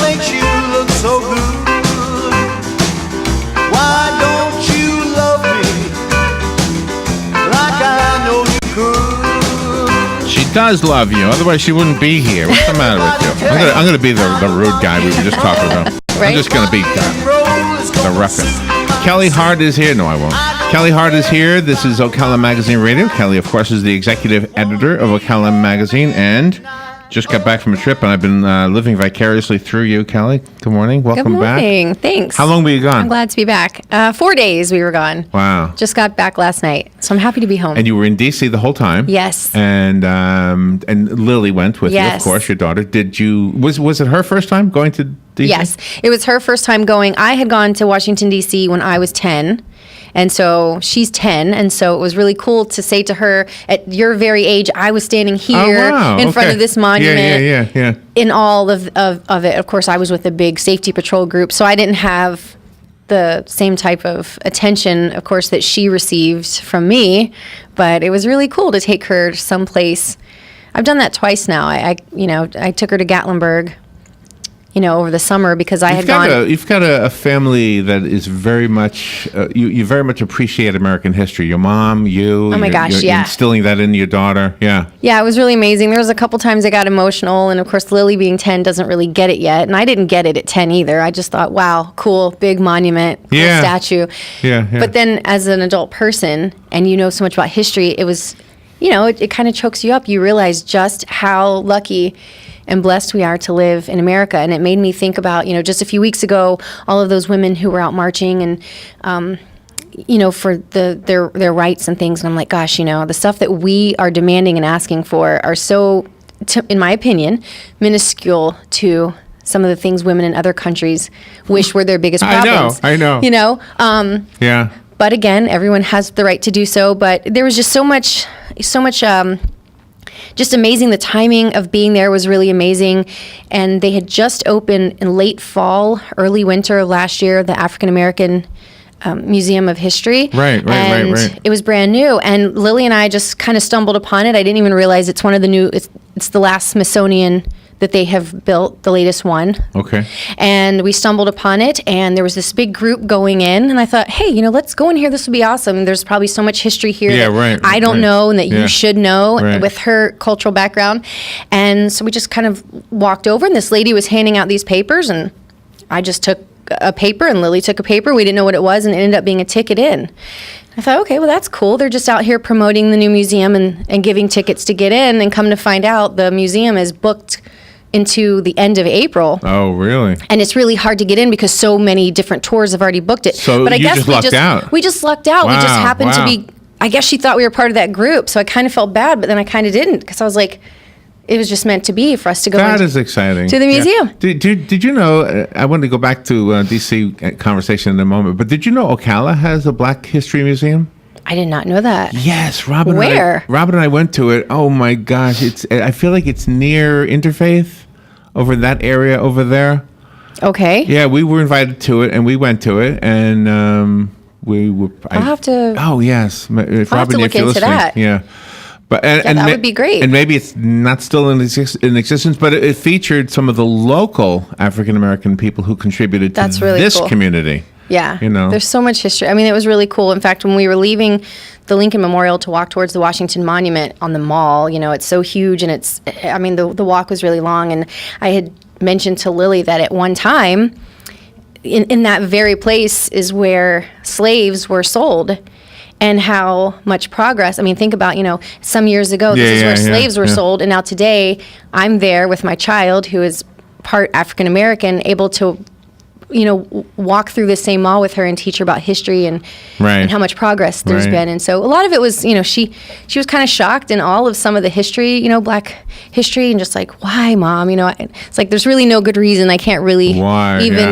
makes you look so good? Why don't you love me like I know you could? She does love you. Otherwise, she wouldn't be here. What's the matter with you? I'm gonna be the rude guy we were just talking about. Right? I'm just gonna be the roughing. Kelli Hart is here. No, I won't. Kelli Hart is here. This is Ocala Magazine Radio. Kelli, of course, is the executive editor of Ocala Magazine and just got back from a trip, and I've been living vicariously through you, Kelli. Good morning. Welcome back. Good morning. Thanks. How long were you gone? I'm glad to be back. 4 days we were gone. Wow. Just got back last night, so I'm happy to be home. And you were in D.C. the whole time. Yes. And Lily went with you, of course, your daughter. Did you? Was it her first time going to D.C.? Yes, it was her first time going. I had gone to Washington, D.C. when I was 10. And so she's 10, and so it was really cool to say to her, at your very age, I was standing here in front of this monument. Yeah. In all of it, of course, I was with a big safety patrol group, so I didn't have the same type of attention, of course, that she received from me. But it was really cool to take her someplace. I've done that twice now. I took her to Gatlinburg, over the summer because you've got a family that is very much, you very much appreciate American history. Your mom, you. Oh my gosh, yeah. Instilling that in your daughter, yeah. Yeah, it was really amazing. There was a couple times I got emotional, and of course Lily being 10 doesn't really get it yet, and I didn't get it at 10 either. I just thought, wow, cool, big monument, cool statue. Yeah. But then as an adult person, and you know so much about history, it was, it kind of chokes you up. You realize just how lucky and blessed we are to live in America. And it made me think about, just a few weeks ago, all of those women who were out marching and, for their rights and things. And I'm like, gosh, the stuff that we are demanding and asking for are so, in my opinion, minuscule to some of the things women in other countries wish were their biggest problems. I know. Yeah. But again, everyone has the right to do so. But there was just so much just amazing. The timing of being there was really amazing. And they had just opened in late fall, early winter of last year, the African American Museum of History. Right. It was brand new. And Lily and I just kind of stumbled upon it. I didn't even realize it's one of the new, it's the last Smithsonian that they have built, the latest one. Okay. And we stumbled upon it, and there was this big group going in, and I thought, hey, let's go in here. This would be awesome. There's probably so much history here that I don't know and that you should know with her cultural background. And so we just kind of walked over, and this lady was handing out these papers, and I just took a paper, and Lily took a paper. We didn't know what it was, and it ended up being a ticket in. I thought, okay, well, that's cool. They're just out here promoting the new museum and giving tickets to get in, and come to find out the museum is booked into the end of April. Oh, really? And it's really hard to get in because so many different tours have already booked it. So I guess we just lucked out. We just lucked out. Wow, we just happened to be, I guess she thought we were part of that group, so I kind of felt bad, but then I kind of didn't because I was like, it was just meant to be for us to go That is exciting. To the museum. Yeah. Did you know, I want to go back to D.C. conversation in a moment, but did you know Ocala has a Black History Museum? I did not know that. Yes, Robin. Where? Robin and I went to it. Oh my gosh, I feel like it's near Interfaith, over in that area over there. Okay. Yeah, we were invited to it, and we went to it, and we were. I'll have to. Oh yes, if I'll have to look into that. Yeah. But and that would be great. And maybe it's not still in existence, but it featured some of the local African American people who contributed to this community. Yeah. There's so much history. I mean, it was really cool. In fact, when we were leaving the Lincoln Memorial to walk towards the Washington Monument on the mall, it's so huge, and the walk was really long. And I had mentioned to Lily that at one time, in that very place is where slaves were sold. And how much progress. I mean, think about, some years ago, this is where slaves were sold. And now today, I'm there with my child who is part African American, able to, walk through the same mall with her and teach her about history and how much progress there's been. And so a lot of it was, she was kind of shocked in all of some of the history, Black history, and just like, why, Mom? It's like there's really no good reason. I can't really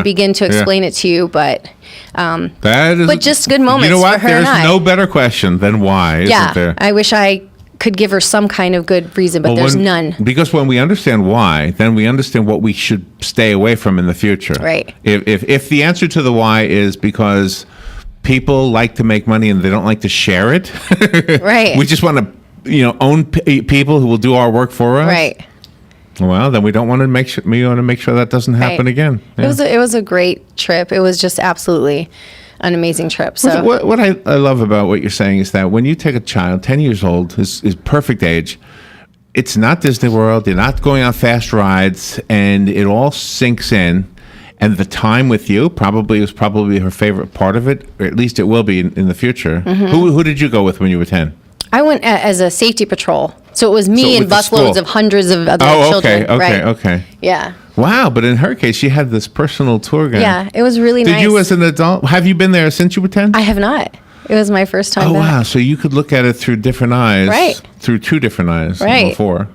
begin to explain it to you, but but just good moments. You know what? For her There's and I. no better question than why, isn't there? I wish I could give her some kind of good reason, but there's none. Because when we understand why, then we understand what we should stay away from in the future. Right. If the answer to the why is because people like to make money and they don't like to share it, right? We just want to, own people who will do our work for us. Right. Well, then we don't want to make sure. We want to make sure that doesn't happen Right. again. Yeah. It was a great trip. It was just absolutely an amazing trip. So What I love about what you're saying is that when you take a child, 10 years old, is perfect age. It's not Disney World. You're not going on fast rides, and it all sinks in. And the time with you was probably her favorite part of it, or at least it will be in the future. Mm-hmm. Who did you go with when you were 10? I went as a safety patrol. So it was So me and with the busloads school. of hundreds of other Oh, children. okay. Right. Yeah. Wow, but in her case, she had this personal tour guide. Yeah. It was really Did nice. you, as an adult, have you been there since you were 10? I have not. It was my first time Oh, back. wow. So you could look at it through different eyes. Right. Through two different eyes. Right. Before.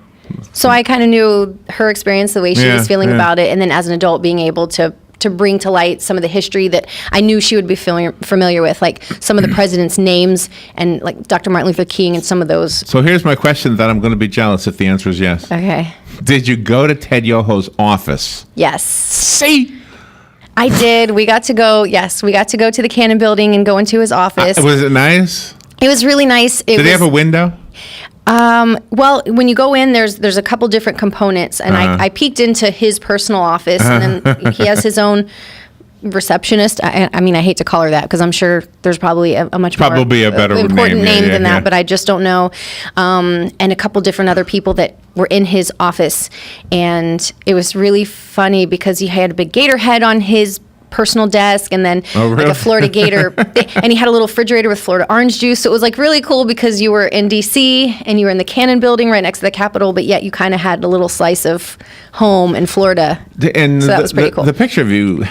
So I kind of knew her experience, the way she Yeah, was feeling yeah. about it, and then as an adult being able to bring to light some of the history that I knew she would be familiar with, like some of the presidents' names and like Dr. Martin Luther King and some of those. So here's my question that I'm going to be jealous if the answer is yes. Okay. Did you go to Ted Yoho's office? Yes. See? I did. We got to go to the Cannon Building and go into his office. Was it nice? It was really nice. Did they have a window? Well, when you go in, there's a couple different components, and I peeked into his personal office, and then he has his own receptionist. I mean, I hate to call her that because I'm sure there's probably a much Probably more a better important name, name yeah, than yeah. that, but I just don't know. And a couple different other people that were in his office, and it was really funny because he had a big gator head on his personal desk, and then Oh, like really? a Florida gator, and he had a little refrigerator with Florida orange juice. So it was like really cool because you were in DC and you were in the Cannon Building right next to the Capitol, but yet you kind of had a little slice of home in Florida. And So that was pretty cool. The picture of you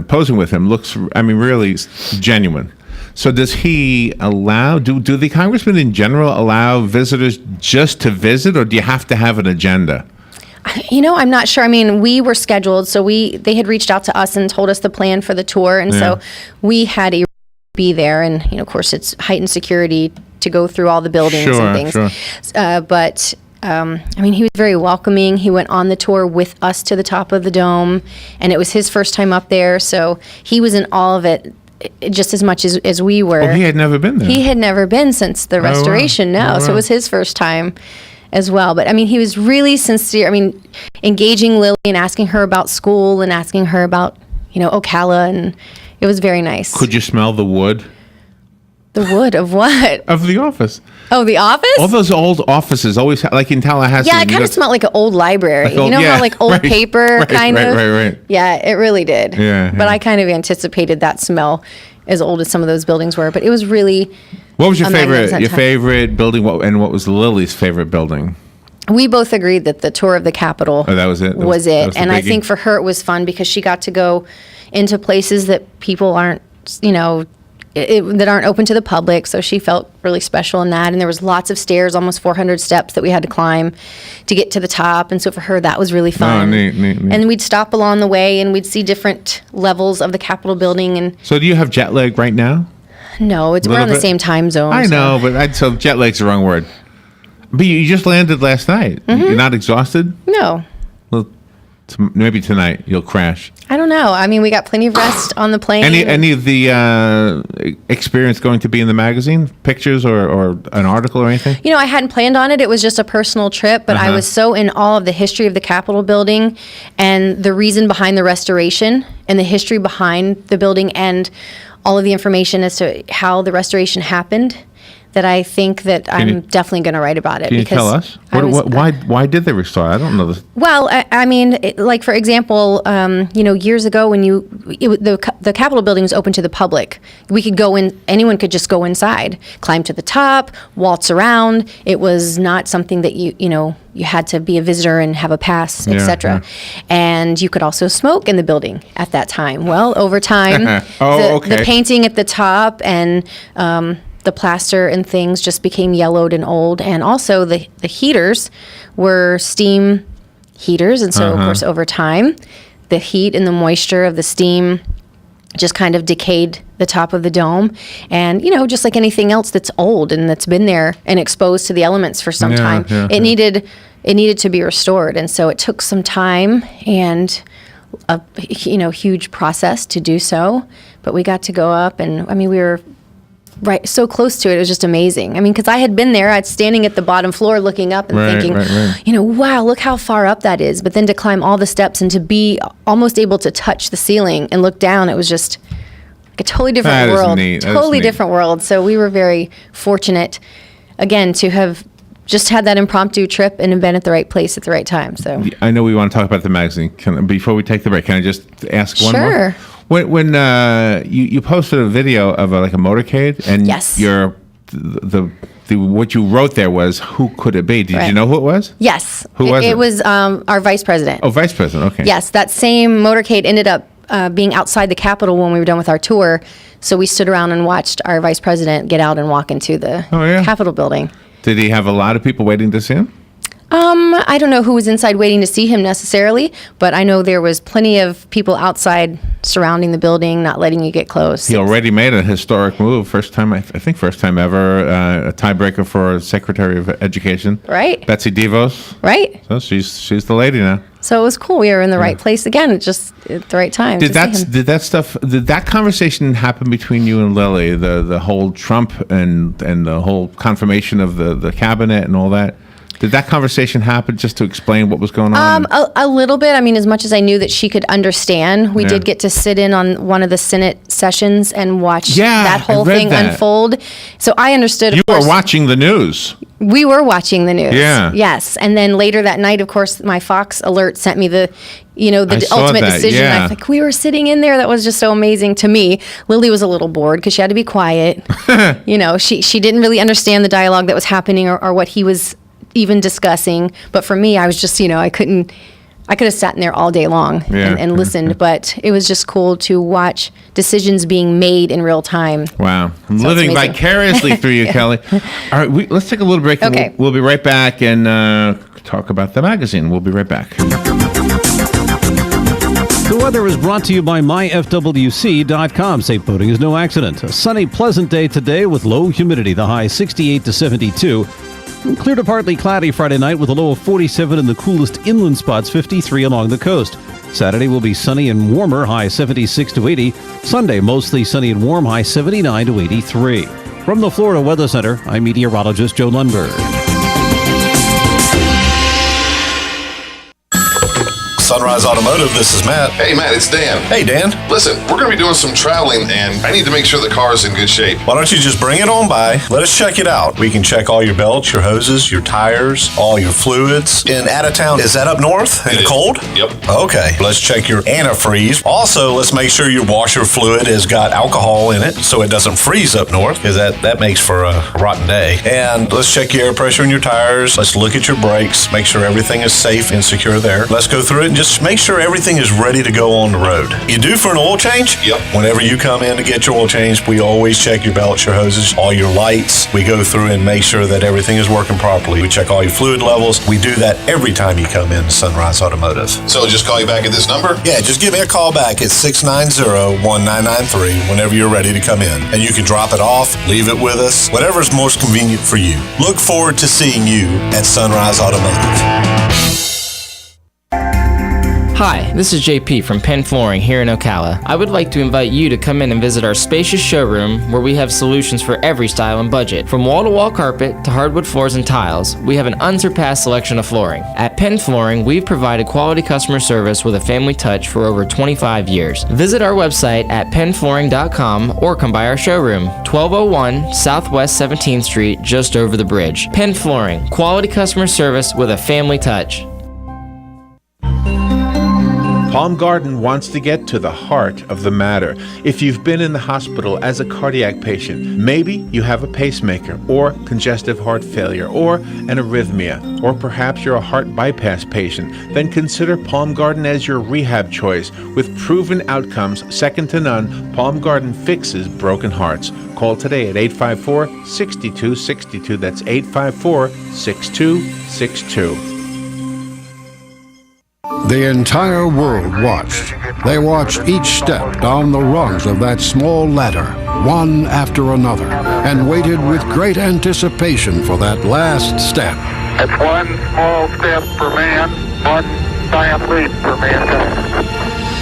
posing with him looks, I mean, really genuine. So does he allow, do the congressmen in general allow visitors just to visit, or do you have to have an agenda? You know, I'm not sure. I mean, we were scheduled, so they had reached out to us and told us the plan for the tour, and so we had to be there. And of course, it's heightened security to go through all the buildings and things. Sure. But I mean, he was very welcoming. He went on the tour with us to the top of the dome, and it was his first time up there, so he was in all of it just as much as we were. Oh, he had never been there. He had never been since the wow. restoration. No, Oh, so wow. it was his first time as well. But I mean, he was really sincere. I mean, engaging Lily and asking her about school and asking her about, Ocala, and it was very nice. Could you smell the wood The wood of what? of the office? Oh, the office? All those old offices always, like in Tallahassee. Yeah, it you kind go- of smelled like an old library. Like old- you know yeah, how like old right, paper right, kind of? Right. Yeah, it really did. Yeah, But yeah. I kind of anticipated that smell as old as some of those buildings were. But it was really, What was your a favorite? magnificent Your time. favorite building? And what was Lily's favorite building? we both agreed that the tour of the Capitol Oh, that was it? That was that it. was the And I biggie? think for her it was fun because she got to go into places that people aren't, that aren't open to the public. So she felt really special in that. And there was lots of stairs, almost 400 steps that we had to climb to get to the top. And so for her, that was really fun. neat. And we'd stop along the way and we'd see different levels of the Capitol building. And So do you have jet lag right now? no, we're Little on the bit? same time zone. I so- know, but so jet lag's the wrong word. But you just landed last night. Mm-hmm. You're not exhausted? No. Well, maybe tonight you'll crash. I don't know. I mean, we got plenty of rest on the plane. Any of the experience going to be in the magazine? Pictures or an article or anything? I hadn't planned on it. It was just a personal trip, but I was so in awe of the history of the Capitol building and the reason behind the restoration and the history behind the building and all of the information as to how the restoration happened that I think that I'm you- definitely going to write about it. Can you because tell us? I was- Why did they restore? I don't know this. Well, I mean, like for example, years ago when the Capitol building was open to the public, we could go in. Anyone could just go inside, climb to the top, waltz around. It was not something that you had to be a visitor and have a pass, Yeah, etc. yeah. And you could also smoke in the building at that time. Well, over time, Oh, the okay. painting at the top and the plaster and things just became yellowed and old, and also the heaters were steam heaters, and so of course over time the heat and the moisture of the steam just kind of decayed the top of the dome. And just like anything else that's old and that's been there and exposed to the elements for some Yeah, time, yeah, it needed to be restored. And so it took some time and a huge process to do so, but we got to go up, and I mean we were right so close to it. It was just amazing. I mean, because I had been there, I'd standing at the bottom floor looking up and thinking, wow, look how far up that is. But then to climb all the steps and to be almost able to touch the ceiling and look down, it was just like a totally different world. Totally different world. So we were very fortunate, again, to have just had that impromptu trip and have been at the right place at the right time. So I know we want to talk about the magazine. Before we take the break, can I just ask one more? Sure. When you posted a video of like a motorcade, and yes. the what you wrote there was, who could it be? Did you know who it was? Yes. Who was it? It was our vice president. Oh, vice president. Okay. Yes, that same motorcade ended up being outside the Capitol when we were done with our tour. So we stood around and watched our vice president get out and walk into the Capitol building. Did he have a lot of people waiting to see him? I don't know who was inside waiting to see him necessarily, but I know there was plenty of people outside surrounding the building, not letting you get close. He already made a historic move. First time, I think first time ever, a tiebreaker for Secretary of Education. Right. Betsy DeVos. Right. So she's the lady now. So it was cool. We were in the right place again, just at the right time. Did that conversation happen between you and Lily? The whole Trump and the whole confirmation of the cabinet and all that? Did that conversation happen just to explain what was going on? A little bit. I mean, as much as I knew that she could understand, we did get to sit in on one of the Senate sessions and watch that whole thing unfold. So I understood. You were watching the news. We were watching the news. Yeah. Yes. And then later that night, of course, my Fox alert sent me the ultimate decision. Yeah. I think we were sitting in there. That was just so amazing to me. Lily was a little bored because she had to be quiet. She didn't really understand the dialogue that was happening or what he was even discussing. But for me, I was just, I could have sat in there all day long and listened, but it was just cool to watch decisions being made in real time. Wow. I'm living vicariously through you, Kelly. All right, let's take a little break. Okay. We'll be right back and talk about the magazine. We'll be right back. The weather is brought to you by myfwc.com. Safe boating is no accident. A sunny, pleasant day today with low humidity, the high 68 to 72. Clear to partly cloudy Friday night with a low of 47 and the coolest inland spots 53 along the coast. Saturday will be sunny and warmer, high 76 to 80. Sunday, mostly sunny and warm, high 79 to 83. From the Florida Weather Center, I'm meteorologist Joe Lundberg. Sunrise Automotive, this is Matt. Hey, Matt, it's Dan. Hey, Dan. Listen, we're going to be doing some traveling, and I need to make sure the car is in good shape. Why don't you just bring it on by? Let us check it out. We can check all your belts, your hoses, your tires, all your fluids. In out of town, is that up north in the cold? Yep. Okay. Let's check your antifreeze. Also, let's make sure your washer fluid has got alcohol in it so it doesn't freeze up north, because that makes for a rotten day. And let's check your air pressure in your tires. Let's look at your brakes, make sure everything is safe and secure there. Let's go through it and just make sure everything is ready to go on the road. You due for an oil change? Yep. Whenever you come in to get your oil change, we always check your belts, your hoses, all your lights. We go through and make sure that everything is working properly. We check all your fluid levels. We do that every time you come in to Sunrise Automotive. So just call you back at this number? Yeah, just give me a call back at 690-1993 whenever you're ready to come in. And you can drop it off, leave it with us, whatever's most convenient for you. Look forward to seeing you at Sunrise Automotive. Hi, this is JP from Penn Flooring here in Ocala. I would like to invite you to come in and visit our spacious showroom where we have solutions for every style and budget. From wall-to-wall carpet to hardwood floors and tiles, we have an unsurpassed selection of flooring. At Penn Flooring, we've provided quality customer service with a family touch for over 25 years. Visit our website at pennflooring.com or come by our showroom, 1201 Southwest 17th Street, just over the bridge. Penn Flooring, quality customer service with a family touch. Palm Garden wants to get to the heart of the matter. If you've been in the hospital as a cardiac patient, maybe you have a pacemaker or congestive heart failure or an arrhythmia, or perhaps you're a heart bypass patient, then consider Palm Garden as your rehab choice. With proven outcomes second to none, Palm Garden fixes broken hearts. Call today at 854-6262. That's 854-6262. The entire world watched. They watched each step down the rungs of that small ladder, one after another, and waited with great anticipation for that last step. It's one small step for man, one giant leap for mankind.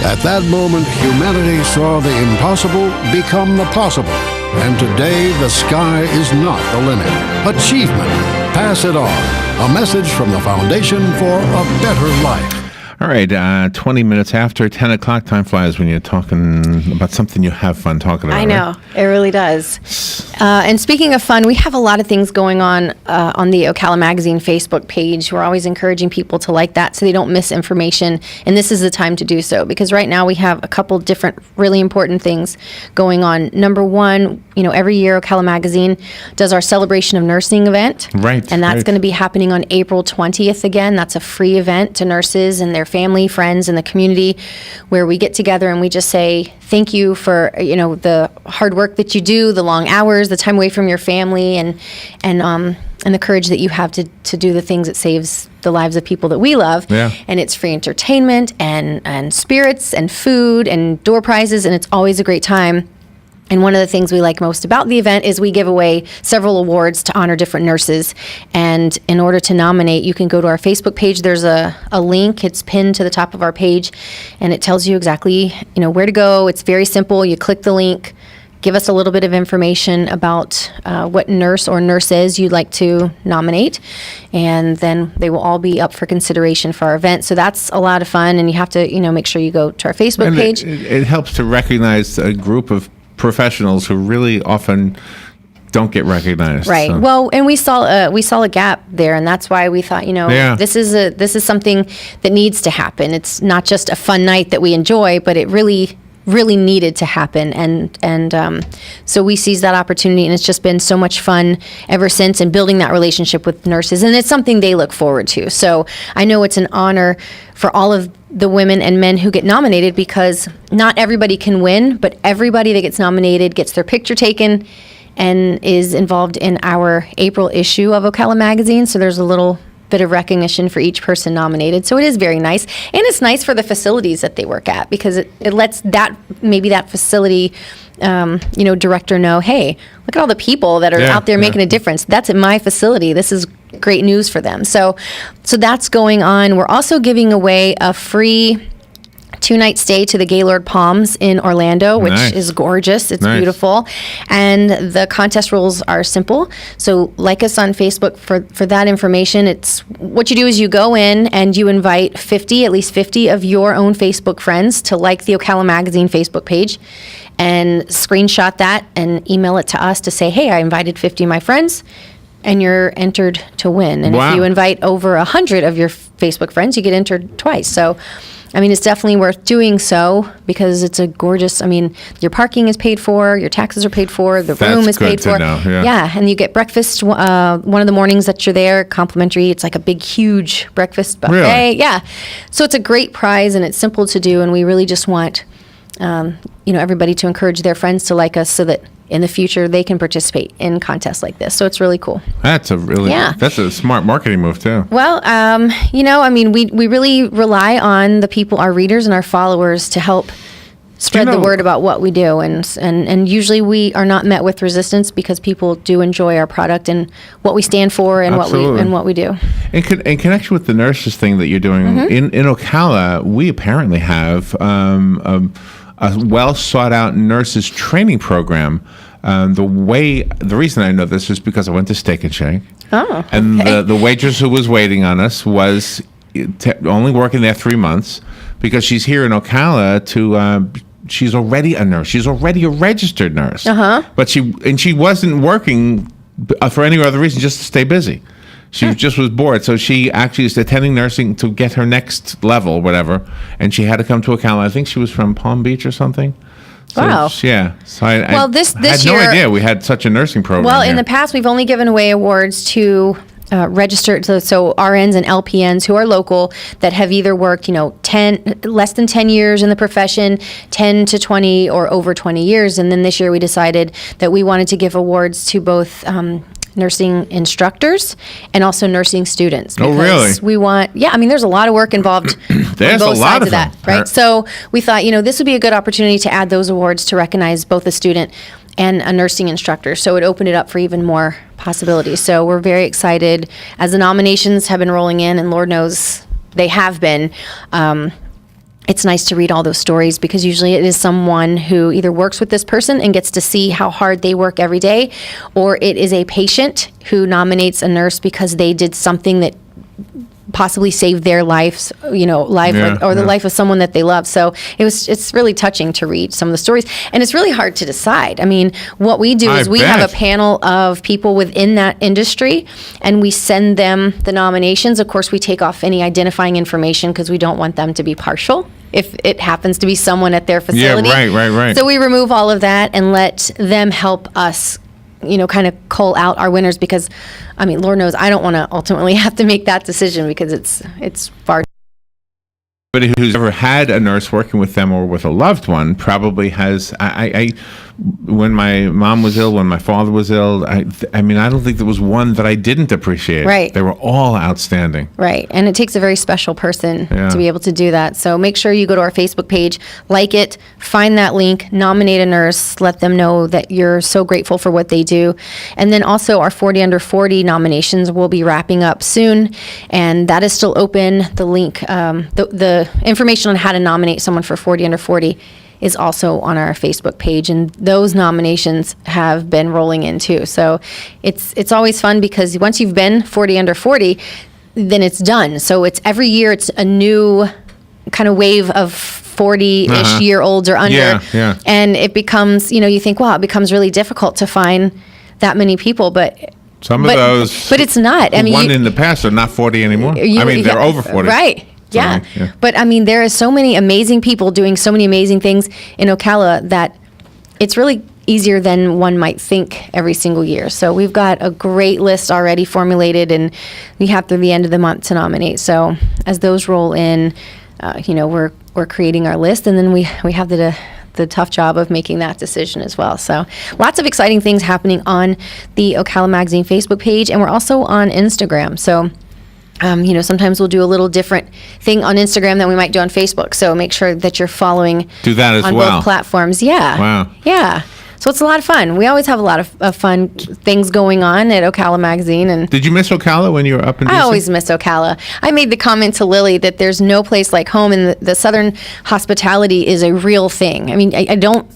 At that moment, humanity saw the impossible become the possible. And today, the sky is not the limit. Achievement. Pass it on. A message from the Foundation for a Better Life. All right, 20 minutes after 10 o'clock. Time flies when you're talking about something you have fun talking about. I know. Right? It really does. And speaking of fun, we have a lot of things going on the Ocala Magazine Facebook page. We're always encouraging people to like that so they don't miss information. And this is the time to do so, because right now we have a couple different really important things going on. Number one, every year Ocala Magazine does our Celebration of Nursing event. Right. And that's going to be happening on April 20th again. That's a free event to nurses and their family, friends, and the community, where we get together and we just say thank you for the hard work that you do, the long hours, the time away from your family, and the courage that you have to do the things that saves the lives of people that we love. Yeah. And it's free entertainment and spirits and food and door prizes, and it's always a great time. And one of the things we like most about the event is we give away several awards to honor different nurses. And in order to nominate, you can go to our Facebook page. There's a link. It's pinned to the top of our page, and it tells you exactly where to go. It's very simple. You click the link, give us a little bit of information about what nurse or nurses you'd like to nominate, and then they will all be up for consideration for our event. So that's a lot of fun, and you have to make sure you go to our Facebook page. It helps to recognize a group of professionals who really often don't get recognized. Right. So. Well, and we saw a gap there, and that's why we thought, this is something that needs to happen. It's not just a fun night that we enjoy, but it really needed to happen, and so we seized that opportunity, and it's just been so much fun ever since, and building that relationship with nurses, and it's something they look forward to. So I know it's an honor for all of the women and men who get nominated, because not everybody can win, but everybody that gets nominated gets their picture taken and is involved in our April issue of Ocala Magazine. So there's a little bit of recognition for each person nominated. So it is very nice. And it's nice for the facilities that they work at, because it lets that facility director know, hey, look at all the people that are out there making a difference. That's at my facility. This is great news for them. So that's going on. We're also giving away a free 2-night stay to the Gaylord Palms in Orlando, which is gorgeous. It's beautiful. And the contest rules are simple. So like us on Facebook for that information. It's what you do is you go in and you invite at least 50 of your own Facebook friends to like the Ocala Magazine Facebook page, and screenshot that and email it to us to say, hey, I invited 50 of my friends, and you're entered to win. And if you invite over 100 of your Facebook friends, you get entered twice. So it's definitely worth doing so, because it's a gorgeous, your parking is paid for, your taxes are paid for, the room is paid for. Yeah, and you get breakfast one of the mornings that you're there, complimentary. It's like a big, huge breakfast buffet. Really? Yeah. So it's a great prize, and it's simple to do, and we really just want everybody to encourage their friends to like us, so that in the future they can participate in contests like this. So it's really cool. That's a smart marketing move too. Well, we really rely on the people, our readers and our followers, to help spread the word about what we do, and usually we are not met with resistance, because people do enjoy our product and what we stand for, and what we do. In connection with the nurses thing that you're doing in Ocala, we apparently have a well sought out nurses training program. The reason I know this is because I went to Steak and Shake. Oh, and the waitress who was waiting on us was only working there 3 months, because she's here in Ocala she's already a nurse. She's already a registered nurse. But she wasn't working for any other reason, just to stay busy. She just was bored, so she actually is attending nursing to get her next level, whatever, and she had to come to Ocala. I think she was from Palm Beach or something. So, wow. Yeah. So this had year, no idea we had such a nursing program. Well, in the past, we've only given away awards to registered, so RNs and LPNs who are local, that have either worked, less than 10 years in the profession, 10 to 20, or over 20 years. And then this year we decided that we wanted to give awards to both nursing instructors and also nursing students. Oh, really? We want, there's a lot of work involved on both sides of that, right? So we thought, this would be a good opportunity to add those awards to recognize both a student and a nursing instructor. So it opened it up for even more possibilities. So we're very excited as the nominations have been rolling in, and Lord knows they have been. it's nice to read all those stories because usually it is someone who either works with this person and gets to see how hard they work every day, or it is a patient who nominates a nurse because they did something that possibly saved their life, or the life of someone that they love. So it's really touching to read some of the stories, and it's really hard to decide. I mean, what we do is we have a panel of people within that industry, and we send them the nominations. Of course, we take off any identifying information because we don't want them to be partial if it happens to be someone at their facility. Yeah, right. So we remove all of that and let them help us kind of cull out our winners because, I mean, Lord knows I don't want to ultimately have to make that decision because it's far. Anybody who's ever had a nurse working with them or with a loved one probably has. When my mom was ill, when my father was ill, I mean, I don't think there was one that I didn't appreciate. Right. They were all outstanding. Right. And it takes a very special person to be able to do that. So make sure you go to our Facebook page, like it, find that link, nominate a nurse, let them know that you're so grateful for what they do. And then also our 40 under 40 nominations will be wrapping up soon. And that is still open. The link, the information on how to nominate someone for 40 under 40 is also on our Facebook page, and those nominations have been rolling in too. So it's always fun because once you've been 40 under 40, then it's done. So it's every year it's a new kind of wave of 40-ish year olds or under. Yeah. And it becomes, you think, wow, it becomes really difficult to find that many people, but those but it's not. I mean, won in the past are not 40 anymore. They're over 40. Right. Yeah. Yeah. But I mean, there are so many amazing people doing so many amazing things in Ocala that it's really easier than one might think every single year. So we've got a great list already formulated, and we have through the end of the month to nominate. So as those roll in, we're creating our list, and then we have the tough job of making that decision as well. So lots of exciting things happening on the Ocala Magazine Facebook page, and we're also on Instagram. So sometimes we'll do a little different thing on Instagram than we might do on Facebook. So make sure that you're following do that as on well. both platforms. Yeah. Wow. Yeah. So it's a lot of fun. We always have a lot of fun things going on at Ocala Magazine. And did you miss Ocala when you were up in DC? I always miss Ocala. I made the comment to Lily that there's no place like home, and the Southern hospitality is a real thing. I mean, I don't.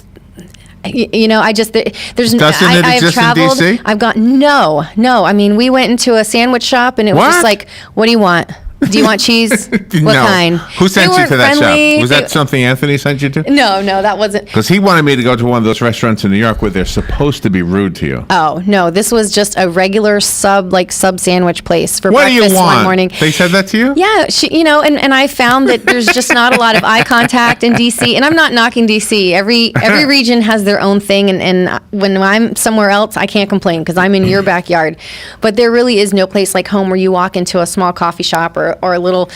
There's. Doesn't it I've exist traveled. in DC? I've got no. I mean, we went into a sandwich shop, and it was just like, "What do you want? Do you want cheese? What No. kind?" Who sent They you to weren't that friendly. shop? Was that something Anthony sent you to? No, that wasn't. Because he wanted me to go to one of those restaurants in New York where they're supposed to be rude to you. Oh no, this was just a regular sub sandwich place for What do breakfast you want? one morning. They said that to you? Yeah, and I found that there's just not a lot of eye contact in DC, and I'm not knocking DC. Every region has their own thing, and when I'm somewhere else, I can't complain because I'm in your backyard. But there really is no place like home where you walk into a small coffee shop or a little,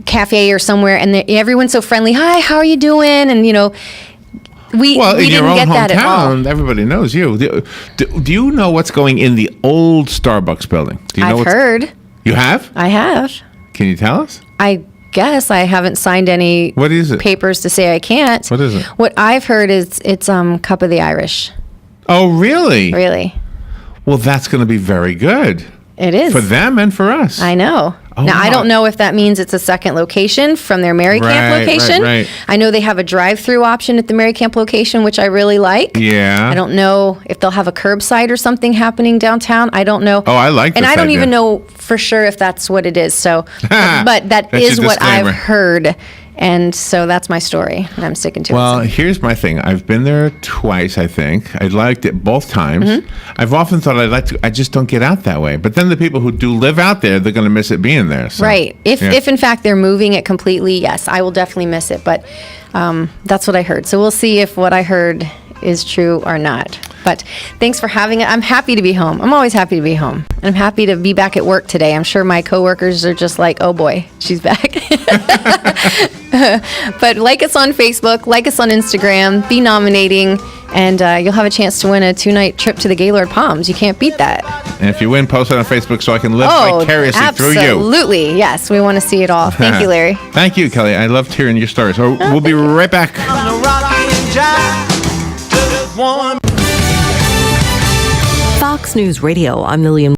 cafe or somewhere, and everyone's so friendly. Hi, how are you doing? And we in your didn't own get that at all. hometown, everybody knows you. Do you know what's going in the old Starbucks building? Do you know I've heard. You have? I have. Can you tell us? I guess I haven't signed any What is it? papers to say I can't. What is it? What I've heard is it's Cup of the Irish. Oh, really? Really. Well, that's going to be very good. It is. For them and for us. I know. Oh, now, I wow. don't know if that means it's a second location from their Mary Camp location. Right. I know they have a drive-through option at the Mary Camp location, which I really like. Yeah. I don't know if they'll have a curbside or something happening downtown. I don't know. Oh, I like And this I don't idea. even know for sure if that's what it is. So, but that That's is your what I've disclaimer. heard. And so that's my story, and I'm sticking to Well, it. here's my thing. I've been there twice, I think. I liked it both times. Mm-hmm. I've often thought I'd like to. I just don't get out that way. But then the people who do live out there, they're going to miss it being there. So, Right. If yeah. if in fact they're moving it completely, yes, I will definitely miss it. But that's what I heard. So we'll see if what I heard is true or not. But thanks for having it. I'm happy to be home. I'm always happy to be home. I'm happy to be back at work today. I'm sure my coworkers are just like, oh boy, she's back. But like us on Facebook, like us on Instagram, be nominating, and you'll have a chance to win a 2-night trip to the Gaylord Palms. You can't beat that. And if you win, post it on Facebook so I can live vicariously through you. Absolutely. Yes, we want to see it all. Thank you, Larry. Thank you, Kelly. I loved hearing your stories. So we'll be right back. On the rock and jive to the one. Fox News Radio, I'm Lillian.